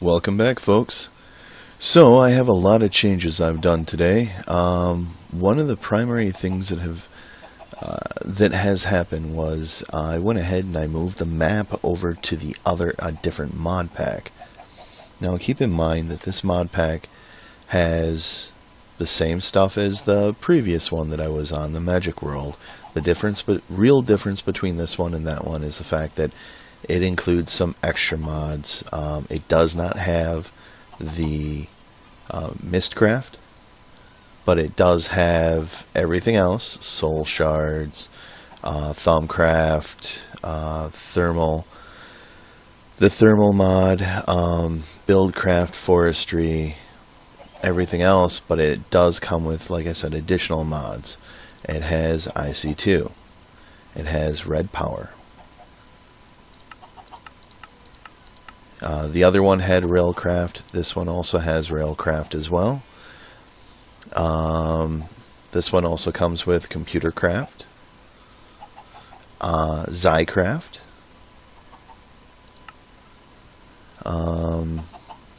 Welcome back, folks. So I have a lot of changes I've done today. One of the primary things that has happened was I went ahead and I moved the map over to the different mod pack. Now keep in mind that this mod pack has the same stuff as the previous one that I was on, the Magic World. The real difference between this one and that one is the fact that it includes some extra mods. It does not have the Mistcraft, but it does have everything else: soul shards, Thumbcraft, the thermal mod, buildcraft, forestry, everything else. But it does come with, like I said, additional mods. It has IC2. It has red power. The other one had Railcraft. This one also has Railcraft as well. This one also comes with Computercraft, Zycraft.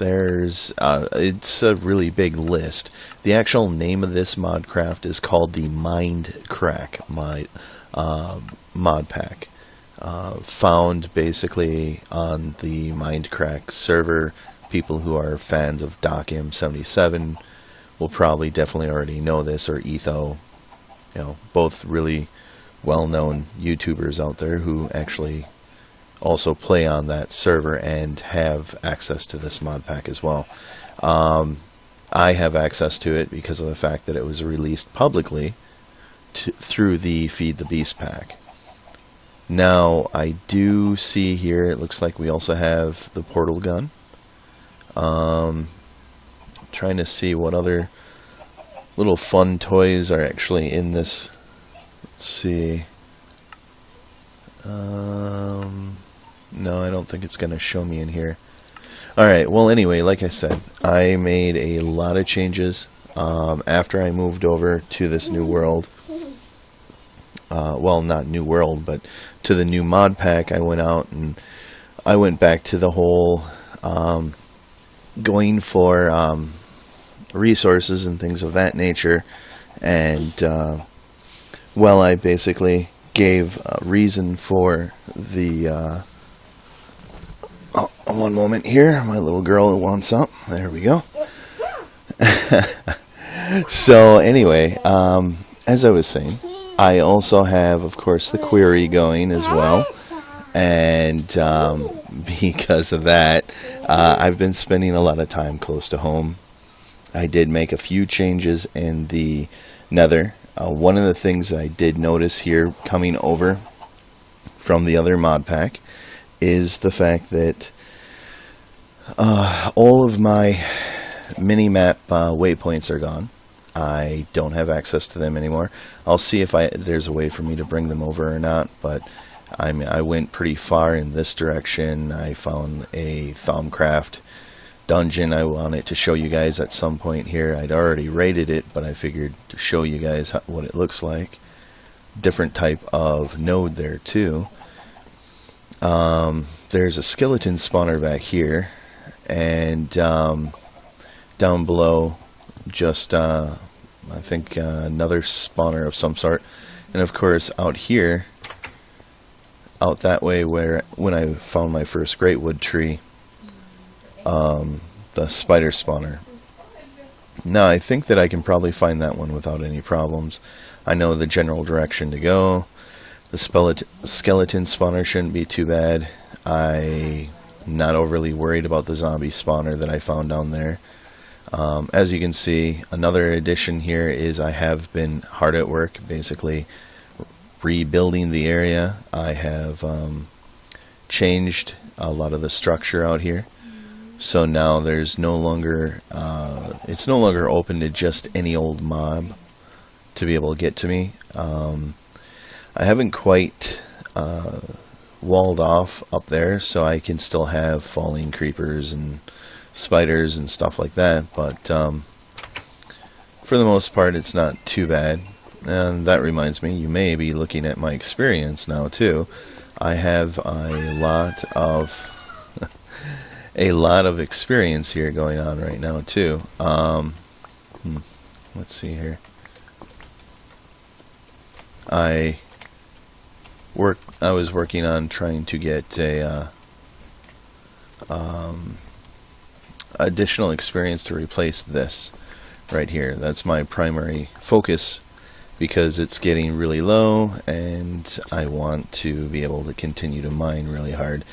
It's a really big list. The actual name of this modcraft is called the Mindcrack mod pack. Found basically on the Mindcrack server. People who are fans of DocM77 will probably definitely already know this, or Etho, both really well-known YouTubers out there who actually also play on that server and have access to this mod pack as well. I have access to it because of the fact that it was released publicly through the Feed the Beast pack. Now, I do see here, it looks like we also have the portal gun. Trying to see what other little fun toys are actually in this. Let's see. No, I don't think it's going to show me in here. Alright, well anyway, like I said, I made a lot of changes after I moved over to this new world. Well, not new world, but to the new mod pack. I went out and I went back to the whole going for resources and things of that nature, and well, I basically gave a reason for the one moment here, my little girl wants up. There we go. So anyway, as I was saying, I also have, of course, the query going as well, and because of that, I've been spending a lot of time close to home. I did make a few changes in the Nether. One of the things I did notice here coming over from the other mod pack is the fact that all of my mini-map waypoints are gone. I don't have access to them anymore. I'll see if there's a way for me to bring them over or not, but I went pretty far in this direction. I found a Thumbcraft dungeon. I wanted to show you guys at some point here. I'd already rated it, but I figured to show you guys what it looks like. Different type of node there too. There's a skeleton spawner back here, and down below, just I think another spawner of some sort, and of course out here, out that way, where when I found my first greatwood tree, the spider spawner. Now I think that I can probably find that one without any problems. I know the general direction to go. The skeleton spawner shouldn't be too bad. I'm not overly worried about the zombie spawner that I found down there. As you can see, another addition here is I have been hard at work basically rebuilding the area. I have changed a lot of the structure out here, so now there's no longer it's no longer open to just any old mob to be able to get to me. I haven't quite walled off up there, so I can still have falling creepers and spiders and stuff like that, but for the most part it's not too bad. And that reminds me, you may be looking at my experience now too. I have a lot of a lot of experience here going on right now too. Let's see here. I was working on trying to get a additional experience to replace this right here. That's my primary focus because it's getting really low and I want to be able to continue to mine really hard.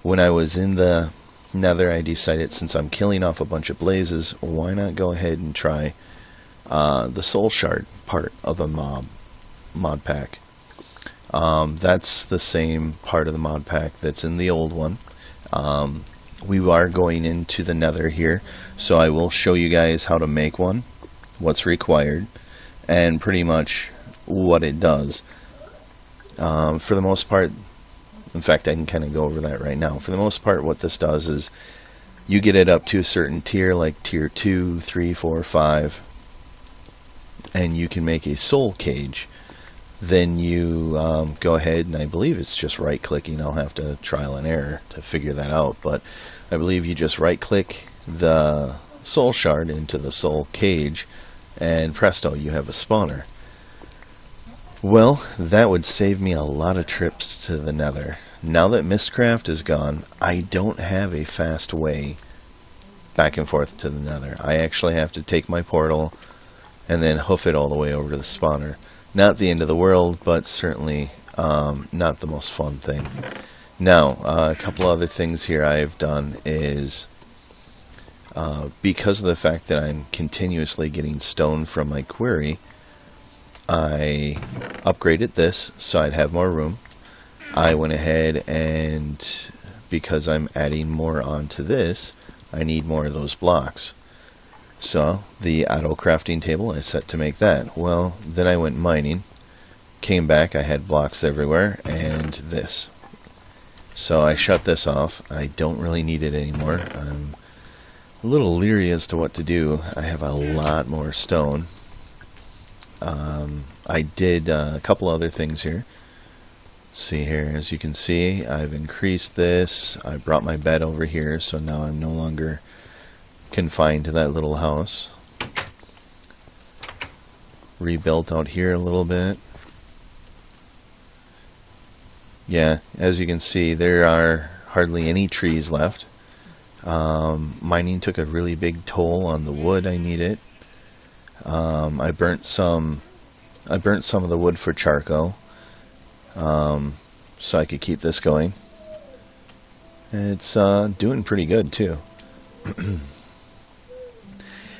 When I was in the Nether, I decided, since I'm killing off a bunch of blazes, why not go ahead and try the soul shard part of the mod pack. That's the same part of the mod pack that's in the old one. We are going into the Nether here, so I will show you guys how to make one, what's required, and pretty much what it does. For the most part, in fact, I can kind of go over that right now. For the most part, what this does is you get it up to a certain tier, like tier 2, 3, 4, 5, and you can make a soul cage. Then you go ahead, and I believe it's just right clicking. I'll have to trial and error to figure that out, but I believe you just right click the soul shard into the soul cage and presto, you have a spawner. Well, that would save me a lot of trips to the Nether. Now that Mistcraft is gone, I don't have a fast way back and forth to the Nether. I actually have to take my portal and then hoof it all the way over to the spawner. Not the end of the world, but certainly not the most fun thing. Now, a couple other things here I've done is, because of the fact that I'm continuously getting stone from my quarry, I upgraded this so I'd have more room. I went ahead and, because I'm adding more onto this, I need more of those blocks. So the auto crafting table I set to make that. Well, then I went mining, came back, I had blocks everywhere, and this. So I shut this off. I don't really need it anymore. I'm a little leery as to what to do. I have a lot more stone. I did a couple other things here. Let's see here. As you can see, I've increased this. I brought my bed over here, so now I'm no longer confined to that little house. Rebuilt out here a little bit. Yeah, as you can see, there are hardly any trees left. Mining took a really big toll on the wood I needed. I burnt some of the wood for charcoal, so I could keep this going. It's doing pretty good too.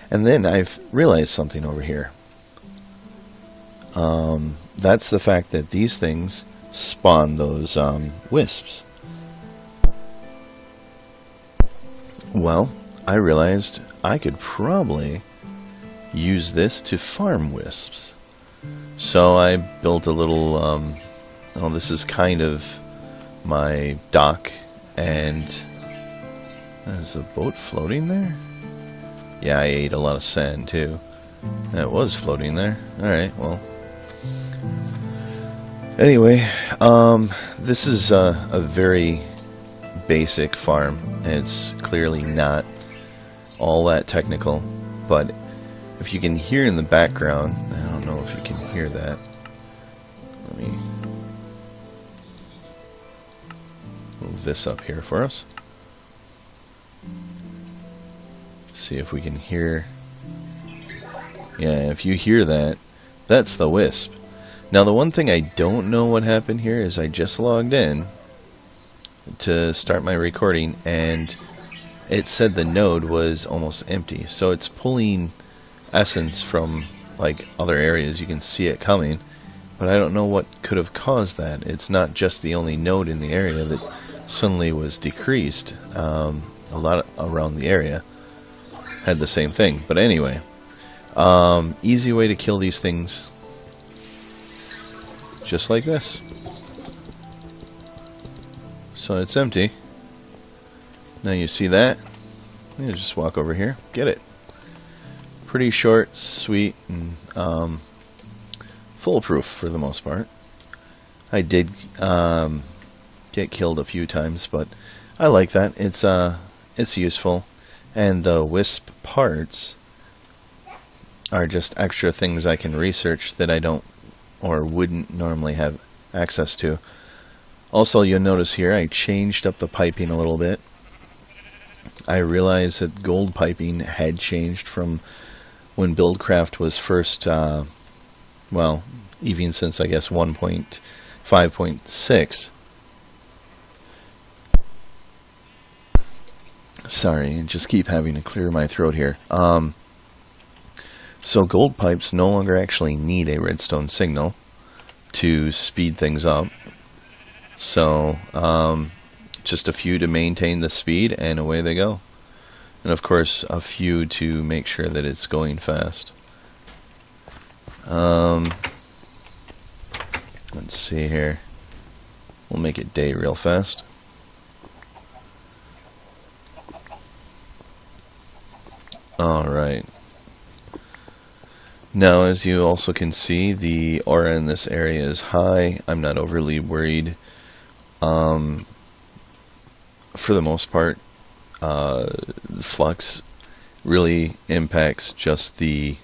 And then I've realized something over here. That's the fact that these things spawn those wisps. Well, I realized I could probably use this to farm wisps. So I built a little, oh, this is kind of my dock, and is the boat floating there? Yeah, I ate a lot of sand too. It was floating there. Alright, well. Anyway, this is a very basic farm. It's clearly not all that technical, but if you can hear in the background, I don't know if you can hear that. Let me move this up here for us. See if we can hear. Yeah, if you hear that, that's the wisp. Now the one thing I don't know what happened here is I just logged in to start my recording and it said the node was almost empty. So it's pulling essence from like other areas. You can see it coming, but I don't know what could have caused that. It's not just the only node in the area that suddenly was decreased. A lot around the area had the same thing. But anyway, easy way to kill these things, just like this. So it's empty. Now you see that? You just walk over here, get it. Pretty short, sweet, and foolproof for the most part. I did get killed a few times, but I like that. It's it's useful. And the wisp parts are just extra things I can research that I don't or wouldn't normally have access to. Also, you'll notice here I changed up the piping a little bit. I realized that gold piping had changed from when Buildcraft was first, well, even since I guess 1.5.6. Sorry, just keep having to clear my throat here. So gold pipes no longer actually need a redstone signal to speed things up. So just a few to maintain the speed, and away they go. And of course a few to make sure that it's going fast. Let's see here. We'll make it day real fast. Alright. Now, as you also can see, the aura in this area is high. I'm not overly worried. For the most part, the flux really impacts just the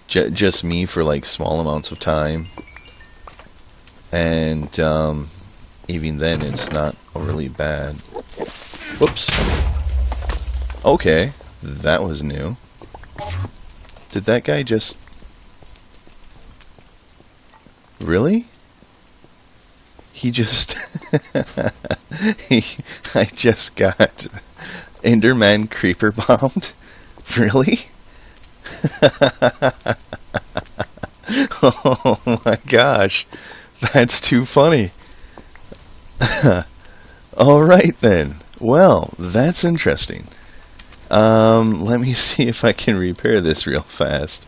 just me for like small amounts of time, and even then it's not overly bad. Whoops. Okay, that was new. Did that guy just... Really? He just... I just got Enderman Creeperbombed? Really? Oh my gosh. That's too funny. Alright then. Well, that's interesting. Let me see if I can repair this real fast.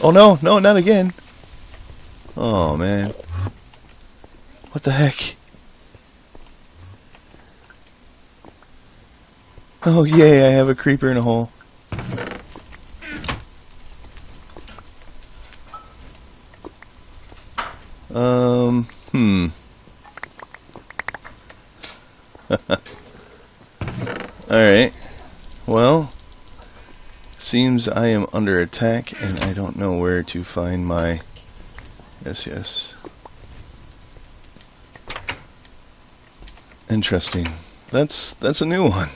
Oh no, no, not again. Oh man. What the heck? Oh yay, I have a creeper in a hole. Alright. Well, seems I am under attack and I don't know where to find my... Yes. Interesting. That's a new one.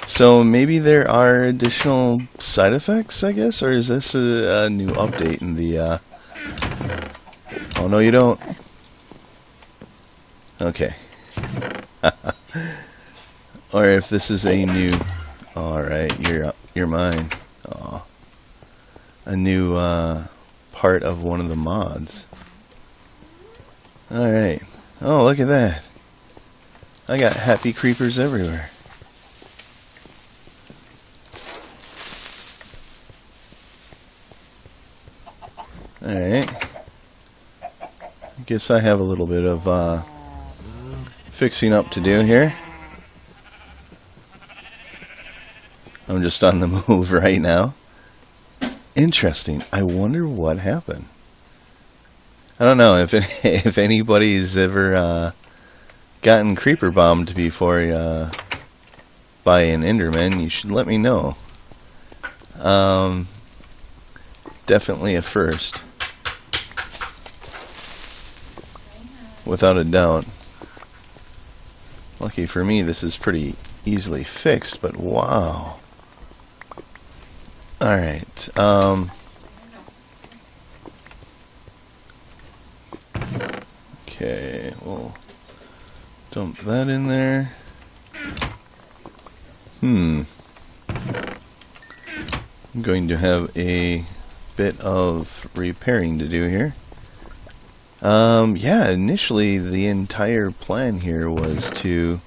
So maybe there are additional side effects, I guess? Or is this a new update in the... Oh no, you don't. Okay. Or if this is a new... Alright, you're mine. Aw. A new part of one of the mods. Alright. Oh, look at that. I got happy creepers everywhere. Alright. I guess I have a little bit of fixing up to do here. I'm just on the move right now. Interesting. I wonder what happened. I don't know if anybody's ever gotten creeper bombed before by an Enderman. You should let me know. Definitely a first, without a doubt. Lucky for me, this is pretty easily fixed. But wow. Alright, okay, we'll dump that in there. I'm going to have a bit of repairing to do here. Yeah, initially the entire plan here was to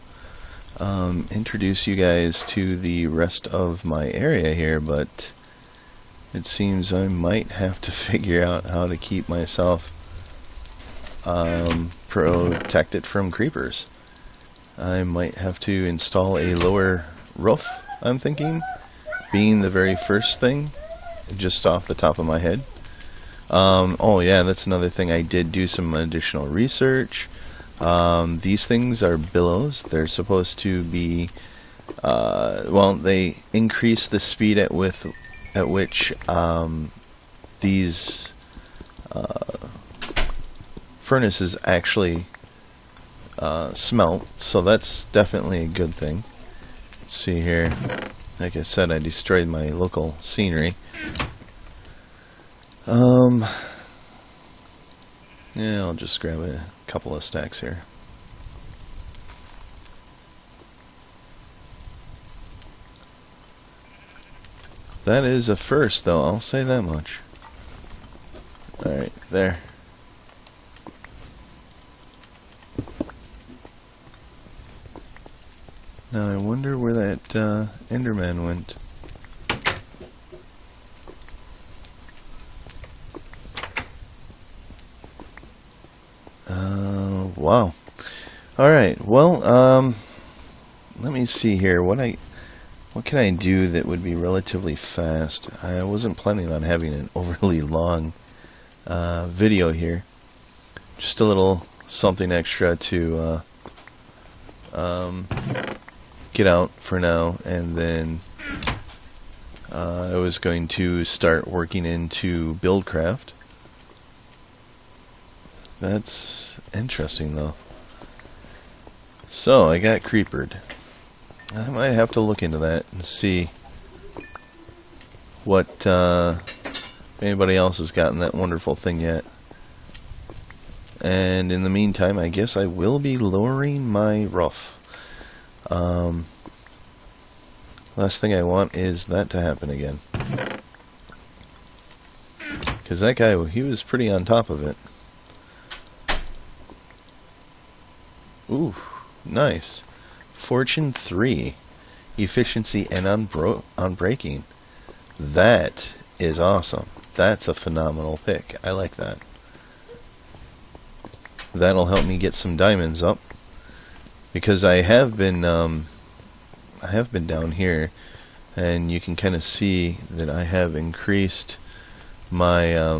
introduce you guys to the rest of my area here, but it seems I might have to figure out how to keep myself protected from creepers. I might have to install a lower roof, I'm thinking, being the very first thing, just off the top of my head. Oh yeah, that's another thing. I did do some additional research. These things are billows. They're supposed to be, well, they increase the speed at which these furnaces actually smelt. So that's definitely a good thing. Let's see here. Like I said, I destroyed my local scenery. Yeah, I'll just grab a couple of stacks here. That is a first, though, I'll say that much. Alright, there. Now I wonder where that Enderman went. Wow. Alright, well, let me see here. What can I do that would be relatively fast? I wasn't planning on having an overly long video here. Just a little something extra to get out for now, and then I was going to start working into Buildcraft. That's interesting, though. So, I got creepered. I might have to look into that and see what, if anybody else has gotten that wonderful thing yet. And in the meantime, I guess I will be lowering my roof. Last thing I want is that to happen again. Because that guy, he was pretty on top of it. Ooh, nice. Fortune 3. Efficiency and unbreaking. That is awesome. That's a phenomenal pick. I like that. That'll help me get some diamonds up. Because I have been down here, and you can kind of see that I have increased my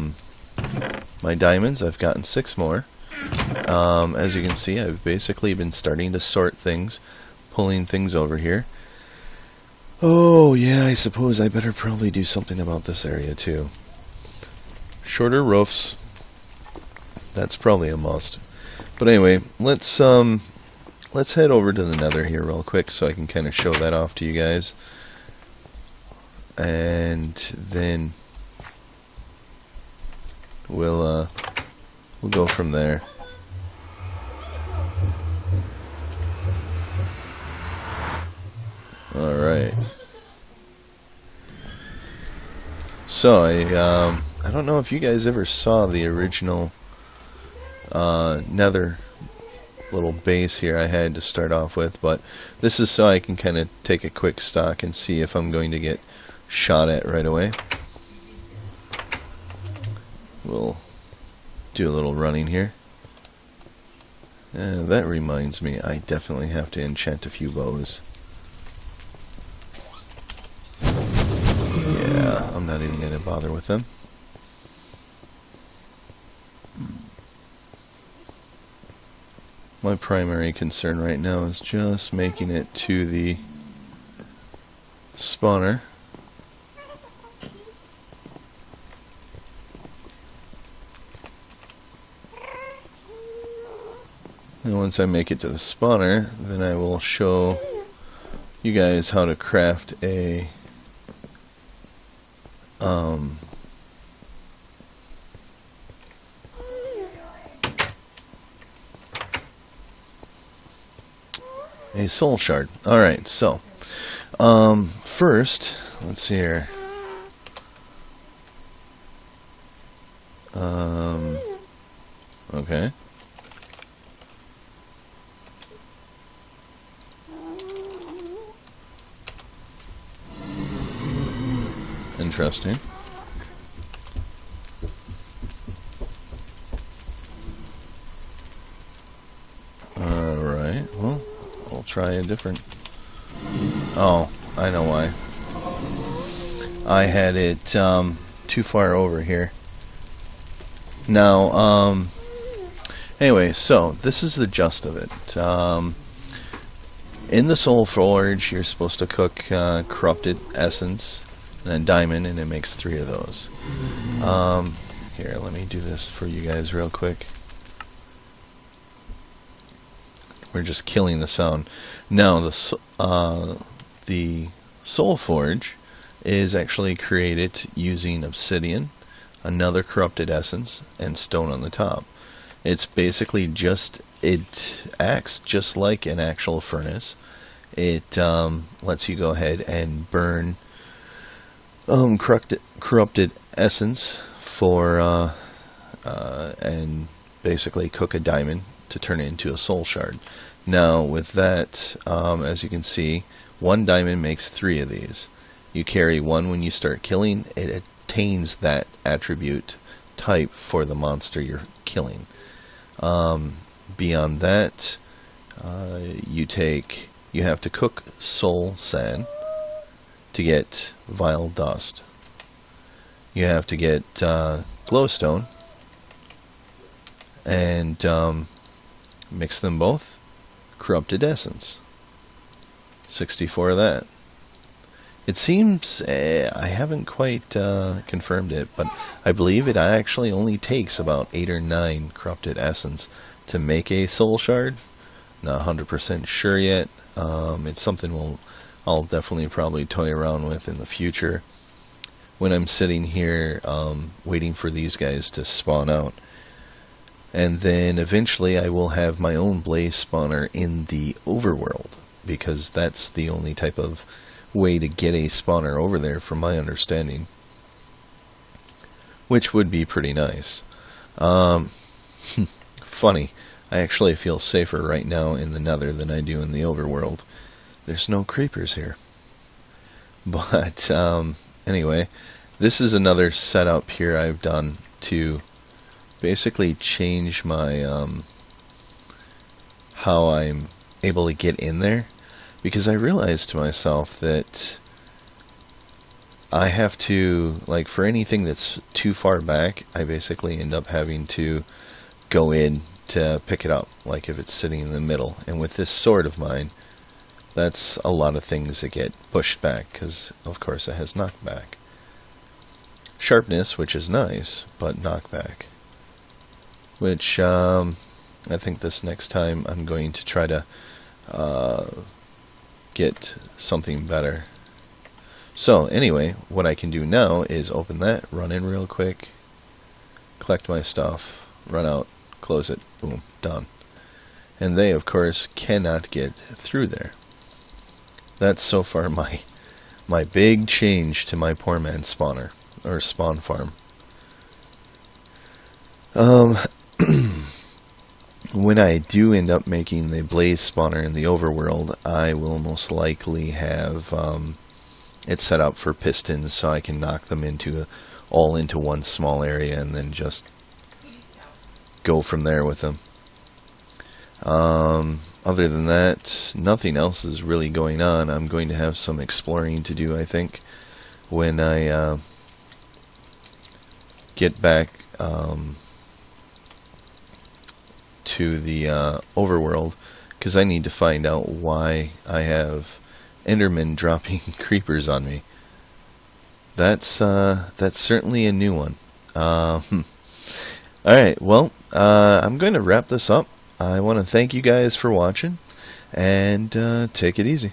my diamonds. I've gotten 6 more. As you can see, I've basically been starting to sort things, pulling things over here. Oh yeah, I suppose I better probably do something about this area too. Shorter roofs. That's probably a must. But anyway, let's head over to the Nether here real quick so I can kind of show that off to you guys. And then we'll go from there. Alright. So, I don't know if you guys ever saw the original Nether little base here I had to start off with, but this is so I can kind of take a quick stock and see if I'm going to get shot at right away. We'll do a little running here. That reminds me, I definitely have to enchant a few bows. Yeah, I'm not even going to bother with them. My primary concern right now is just making it to the spawner. And once I make it to the spawner, then I will show you guys how to craft a soul shard. Alright, so first, let's see here. Okay. Interesting. Alright, well, I'll try a different... Oh, I know why. I had it too far over here. Now, anyway, so this is the gist of it. In the Soul Forge, you're supposed to cook corrupted essence and a diamond, and it makes 3 of those. Here, let me do this for you guys real quick. We're just killing the sound. Now, the Soul Forge is actually created using obsidian, another corrupted essence, and stone on the top. It's basically just, it acts just like an actual furnace. It lets you go ahead and burn corrupted essence for and basically cook a diamond to turn it into a soul shard. Now with that, as you can see, 1 diamond makes 3 of these. You carry 1 when you start killing. It attains that attribute type for the monster you're killing. Beyond that, you have to cook soul sand to get vile dust. You have to get glowstone and mix them both. Corrupted essence. 64 of that. It seems, I haven't quite confirmed it, but I believe it actually only takes about 8 or 9 corrupted essence to make a soul shard. Not 100% sure yet. It's something I'll definitely probably toy around with in the future when I'm sitting here waiting for these guys to spawn out. And then eventually I will have my own blaze spawner in the overworld, because that's the only type of way to get a spawner over there, from my understanding, which would be pretty nice. Funny, I actually feel safer right now in the Nether than I do in the overworld. There's no creepers here. But anyway, this is another setup here I've done to basically change my how I'm able to get in there, because I realized to myself that I have to, like, for anything that's too far back, I basically end up having to go in to pick it up, like if it's sitting in the middle. And with this sword of mine, that's a lot of things that get pushed back, because of course it has knockback. Sharpness, which is nice, but knockback. Which, I think this next time I'm going to try to get something better. So, anyway, what I can do now is open that, run in real quick, collect my stuff, run out, close it, boom, done. And they, of course, cannot get through there. That's so far my big change to my poor man spawner, or spawn farm. When I do end up making the blaze spawner in the overworld, I will most likely have it set up for pistons, so I can knock them all into one small area and then just go from there with them. Other than that, nothing else is really going on. I'm going to have some exploring to do, I think, when I get back to the overworld, because I need to find out why I have Endermen dropping creepers on me. That's certainly a new one. Alright, well, I'm going to wrap this up. I want to thank you guys for watching, and take it easy.